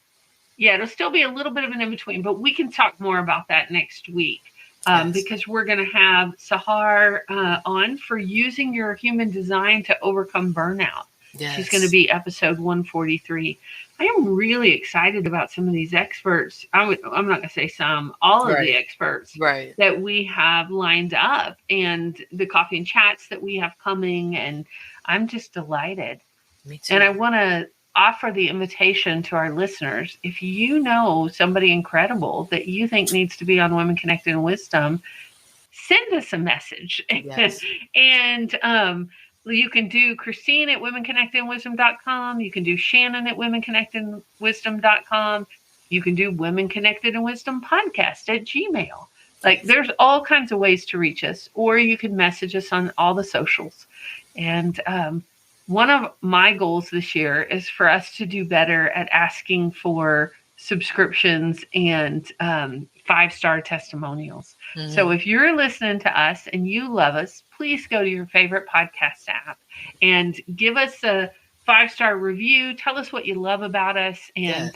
Yeah, it'll still be a little bit of an in-between, but we can talk more about that next week. Because we're going to have Sahar on for using your human design to overcome burnout. Yes. She's going to be episode 143. I am really excited about some of these experts. I'm not going to say some, all of the experts that we have lined up, and the coffee and chats that we have coming. And I'm just delighted. Me too. And I want to offer the invitation to our listeners. If you know somebody incredible that you think needs to be on Women Connected in Wisdom, send us a message. Yes. And you can do Christine at womenconnectedinwisdom.com. You can do Shannon at womenconnectedinwisdom.com. You can do Women Connected in Wisdom podcast at Gmail. Like, there's all kinds of ways to reach us, or you can message us on all the socials. And one of my goals this year is for us to do better at asking for subscriptions and 5-star testimonials. Mm-hmm. So if you're listening to us and you love us, please go to your favorite podcast app and give us a 5-star review. Tell us what you love about us, and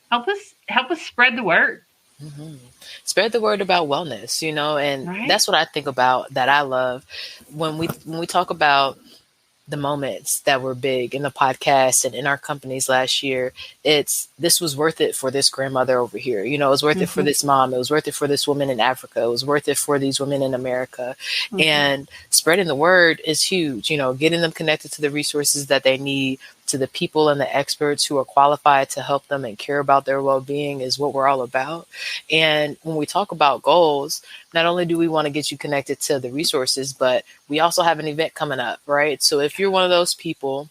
help us spread the word. Mm-hmm. Spread the word about wellness, and that's what I think about, that I love when we talk about the moments that were big in the podcast and in our companies last year. This was worth it for this grandmother over here. It was worth it for this mom. It was worth it for this woman in Africa. It was worth it for these women in America. And spreading the word is huge, getting them connected to the resources that they need to the people and the experts who are qualified to help them and care about their well-being is what we're all about. And when we talk about goals, not only do we want to get you connected to the resources, but we also have an event coming up, right? So if you're one of those people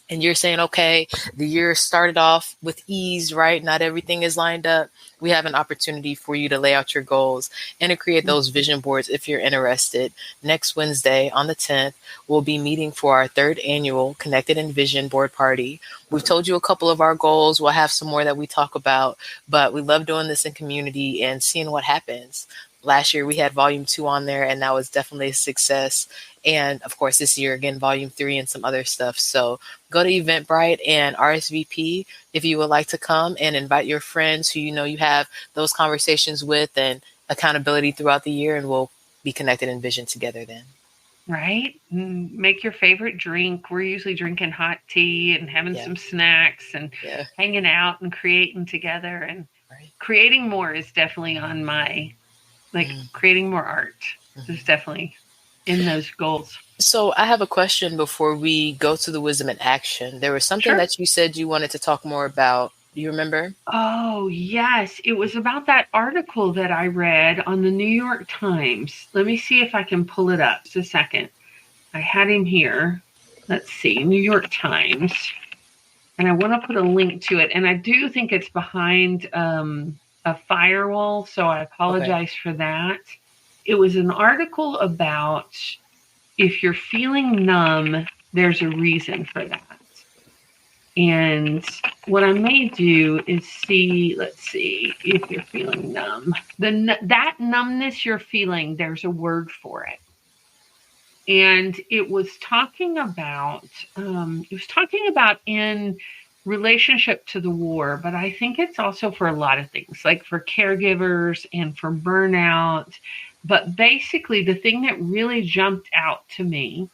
and you're saying, okay, the year started off with ease, right? Not everything is lined up. We have an opportunity for you to lay out your goals and to create those vision boards if you're interested. Next Wednesday on the 10th, we'll be meeting for our 3rd annual Connected in Vision board party. We've told you a couple of our goals. We'll have some more that we talk about, but we love doing this in community and seeing what happens. Last year we had volume 2 on there, and that was definitely a success. And of course, this year, again, volume 3 and some other stuff. So go to Eventbrite and RSVP if you would like to come, and invite your friends who you know you have those conversations with and accountability throughout the year, and we'll be connected in vision together then. Right? Make your favorite drink. We're usually drinking hot tea and having some snacks and hanging out and creating together. And creating more is definitely on my, creating more art is definitely in those goals. So I have a question before we go to the wisdom in action. There was something that you said you wanted to talk more about. Do you remember? Oh, yes. It was about that article that I read on the New York Times. Let me see if I can pull it up. Just a second. I had him here. Let's see. New York Times. And I want to put a link to it. And I do think it's behind a firewall. So I apologize for that. It was an article about if you're feeling numb, there's a reason for that. And what I may do is let's see, if you're feeling numb. That numbness you're feeling, there's a word for it. And it was talking about, in relationship to the war, but I think it's also for a lot of things, like for caregivers and for burnout. But basically, the thing that really jumped out to me,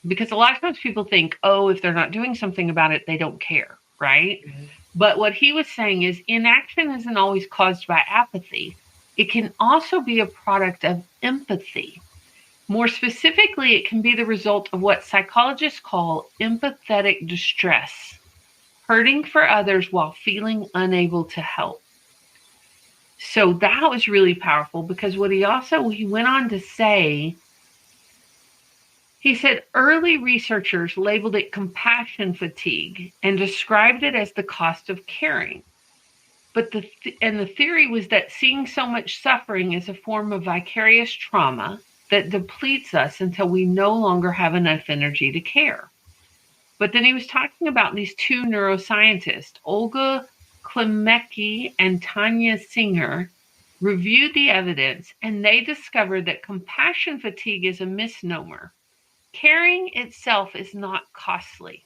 because a lot of times people think, oh, if they're not doing something about it, they don't care, right? Mm-hmm. But what he was saying is inaction isn't always caused by apathy. It can also be a product of empathy. More specifically, it can be the result of what psychologists call empathetic distress, hurting for others while feeling unable to help. So that was really powerful, because what he went on to say, he said early researchers labeled it compassion fatigue and described it as the cost of caring. But the theory was that seeing so much suffering is a form of vicarious trauma that depletes us until we no longer have enough energy to care. But then he was talking about these 2 neuroscientists, Olga Klimecki and Tanya Singer, reviewed the evidence, and they discovered that compassion fatigue is a misnomer. Caring itself is not costly.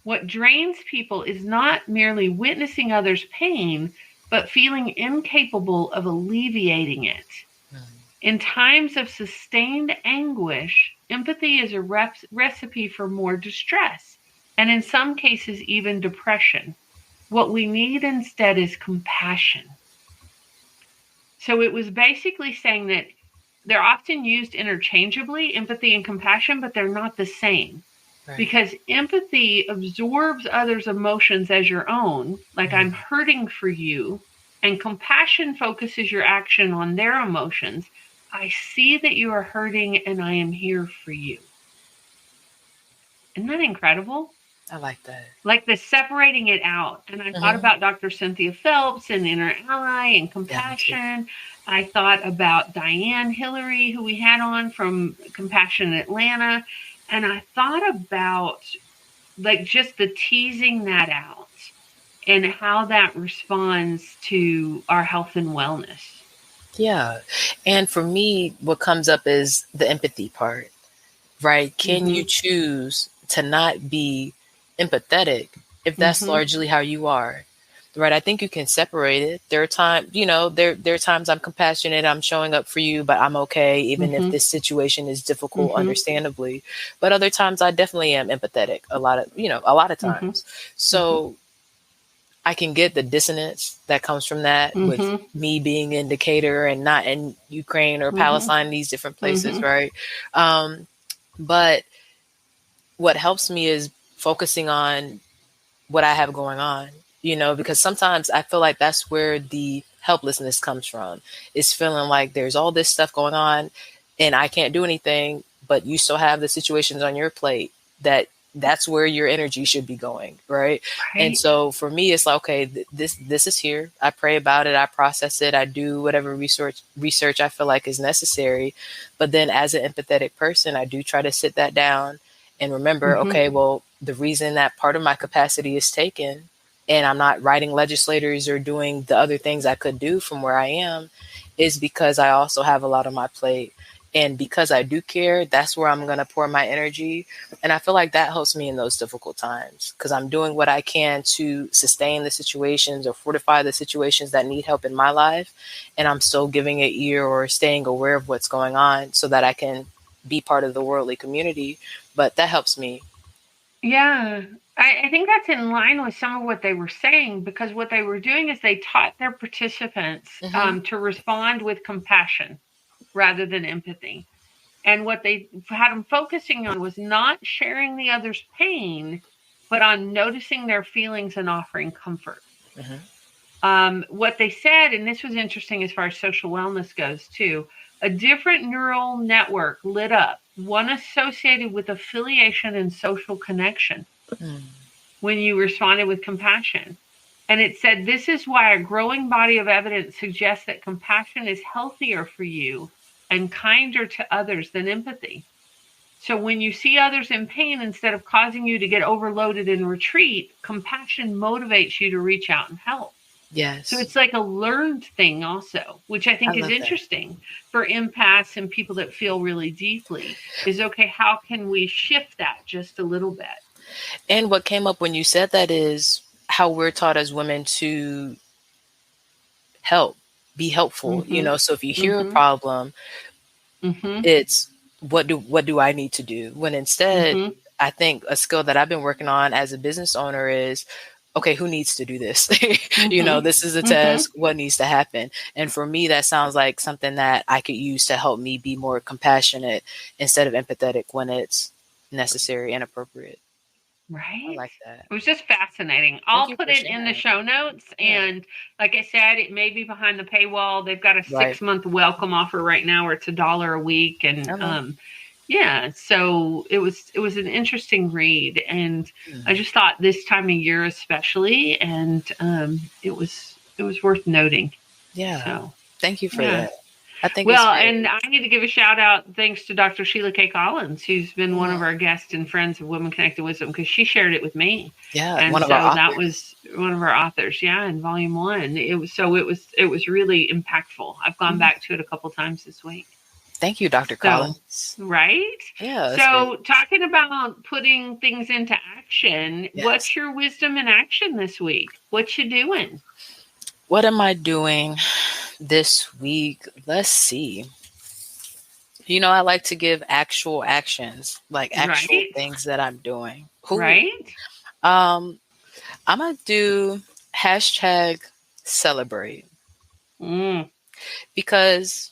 What drains people is not merely witnessing others' pain, but feeling incapable of alleviating it. In times of sustained anguish, empathy is a recipe for more distress, and in some cases, even depression. What we need instead is compassion. So it was basically saying that they're often used interchangeably, empathy and compassion, but they're not the same. Right. Because empathy absorbs others' emotions as your own, like I'm hurting for you, and compassion focuses your action on their emotions. I see that you are hurting and I am here for you. Isn't that incredible? I like that. Like the separating it out. And I thought about Dr. Cynthia Phelps and Inner Ally and compassion. I thought about Diane Hillary, who we had on from Compassion Atlanta. And I thought about just the teasing that out and how that responds to our health and wellness. Yeah. And for me, what comes up is the empathy part, right? Can you choose to not be empathetic if that's largely how you are, right? I think you can separate it. There are times, there are times I'm compassionate, I'm showing up for you, but I'm okay, even if this situation is difficult, understandably. But other times I definitely am empathetic a lot of times. So I can get the dissonance that comes from that with me being in Decatur and not in Ukraine or Palestine, these different places, right? But what helps me is focusing on what I have going on, because sometimes I feel like that's where the helplessness comes from. It's feeling like there's all this stuff going on and I can't do anything, but you still have the situations on your plate that's where your energy should be going. Right. And so for me, it's like, okay, this is here. I pray about it. I process it. I do whatever research I feel like is necessary. But then as an empathetic person, I do try to sit that down and remember, okay, well, the reason that part of my capacity is taken and I'm not writing legislators or doing the other things I could do from where I am is because I also have a lot on my plate. And because I do care, that's where I'm going to pour my energy. And I feel like that helps me in those difficult times because I'm doing what I can to sustain the situations or fortify the situations that need help in my life. And I'm still giving an ear or staying aware of what's going on so that I can be part of the worldly community. But that helps me. Yeah. I think that's in line with some of what they were saying, because what they were doing is they taught their participants to respond with compassion rather than empathy. And what they had them focusing on was not sharing the other's pain, but on noticing their feelings and offering comfort. What they said, and this was interesting as far as social wellness goes too, a different neural network lit up, one associated with affiliation and social connection when you responded with compassion. And it said, this is why a growing body of evidence suggests that compassion is healthier for you and kinder to others than empathy. So when you see others in pain, instead of causing you to get overloaded and retreat, compassion motivates you to reach out and help. Yes. So it's like a learned thing also, which I think is interesting for empaths and people that feel really deeply is, okay, how can we shift that just a little bit? And what came up when you said that is how we're taught as women to help, be helpful, so if you hear a problem, it's what do I need to do? When instead, I think a skill that I've been working on as a business owner is, okay, who needs to do this? This is a task. What needs to happen? And for me, that sounds like something that I could use to help me be more compassionate instead of empathetic when it's necessary and appropriate. Right. I like that. It was just fascinating. I'll put it in the show notes. And like I said, it may be behind the paywall. They've got a 6-month welcome offer right now where it's $1 a week. And so it was an interesting read. And I just thought this time of year especially, and it was worth noting. Yeah. So thank you for that. I think and I need to give a shout out thanks to Dr. Sheila K. Collins, who's been one of our guests and friends of Women Connected Wisdom, because she shared it with me. Yeah, and one of our authors. That was one of our authors. Yeah, in volume 1. It was really impactful. I've gone back to it a couple times this week. Thank you, Dr. Collins. Right? Yeah. So talking about putting things into action, what's your wisdom in action this week? What you doing? What am I doing this week? Let's see. I like to give actual actions, like actual things that I'm doing. Right. I'm going to do #celebrate because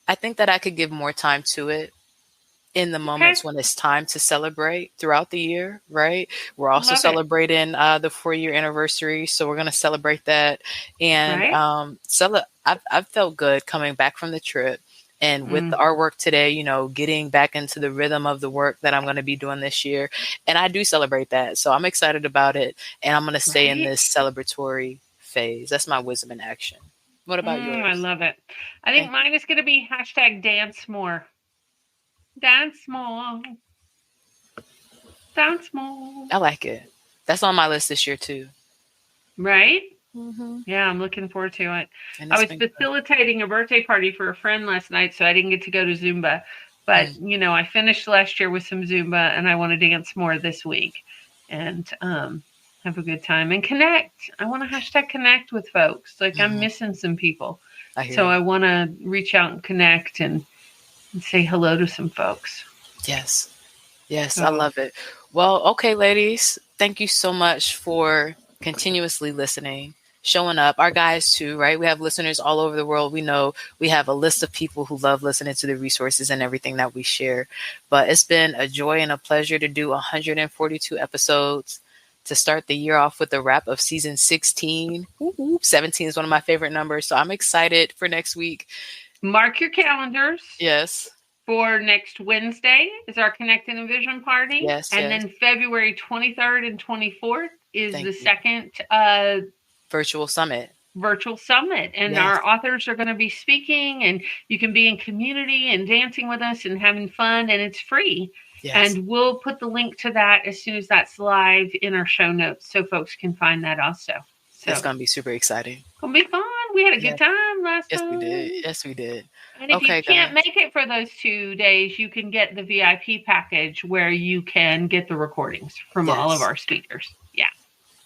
I think that I could give more time to it in the moments when it's time to celebrate throughout the year, right? We're also celebrating the 4-year anniversary, so we're going to celebrate that. And I've felt good coming back from the trip. And with our work today, getting back into the rhythm of the work that I'm going to be doing this year. And I do celebrate that. So I'm excited about it. And I'm going to stay in this celebratory phase. That's my wisdom in action. What about yours? I love it. I think mine is going to be #dance more. Dance more. Dance more. I like it. That's on my list this year too. Right? Yeah, I'm looking forward to it. I was facilitating a birthday party for a friend last night, so I didn't get to go to Zumba. But, I finished last year with some Zumba, and I want to dance more this week and have a good time and connect. I want to #connect with folks. Like I'm missing some people. I want to reach out and connect and say hello to some folks. Yes. I love it. Well, okay, ladies, thank you so much for continuously listening showing up. Our guys too, right? We have listeners all over the world. We know we have a list of people who love listening to the resources and everything that we share. But it's been a joy and a pleasure to do 142 episodes, to start the year off with a wrap of season 16. 17 is one of my favorite numbers. So I'm excited for next week. Mark your calendars. Yes. For next Wednesday is our Connect and Envision party. Yes. And then February 23rd and 24th is the second virtual summit. And our authors are going to be speaking, and you can be in community and dancing with us and having fun, and it's free. Yes. And we'll put the link to that as soon as that's live in our show notes so folks can find that also. So it's going to be super exciting. It's going to be fun. We had a good time last time. Yes, we did. And if you can't make it for those 2 days, you can get the VIP package where you can get the recordings from all of our speakers. Yeah.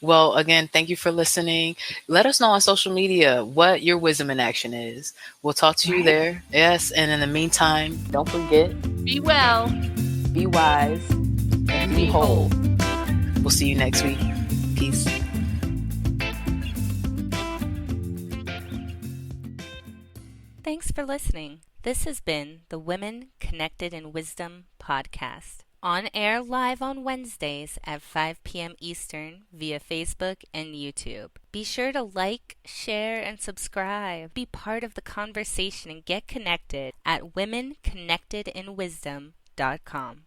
Well, again, thank you for listening. Let us know on social media what your wisdom in action is. We'll talk to you there. Yes. And in the meantime, don't forget, be well, be wise, and be whole. We'll see you next week. Peace. Thanks for listening. This has been the Women Connected in Wisdom podcast. On air live on Wednesdays at 5 p.m. Eastern via Facebook and YouTube. Be sure to like, share, and subscribe. Be part of the conversation and get connected at womenconnectedinwisdom.com.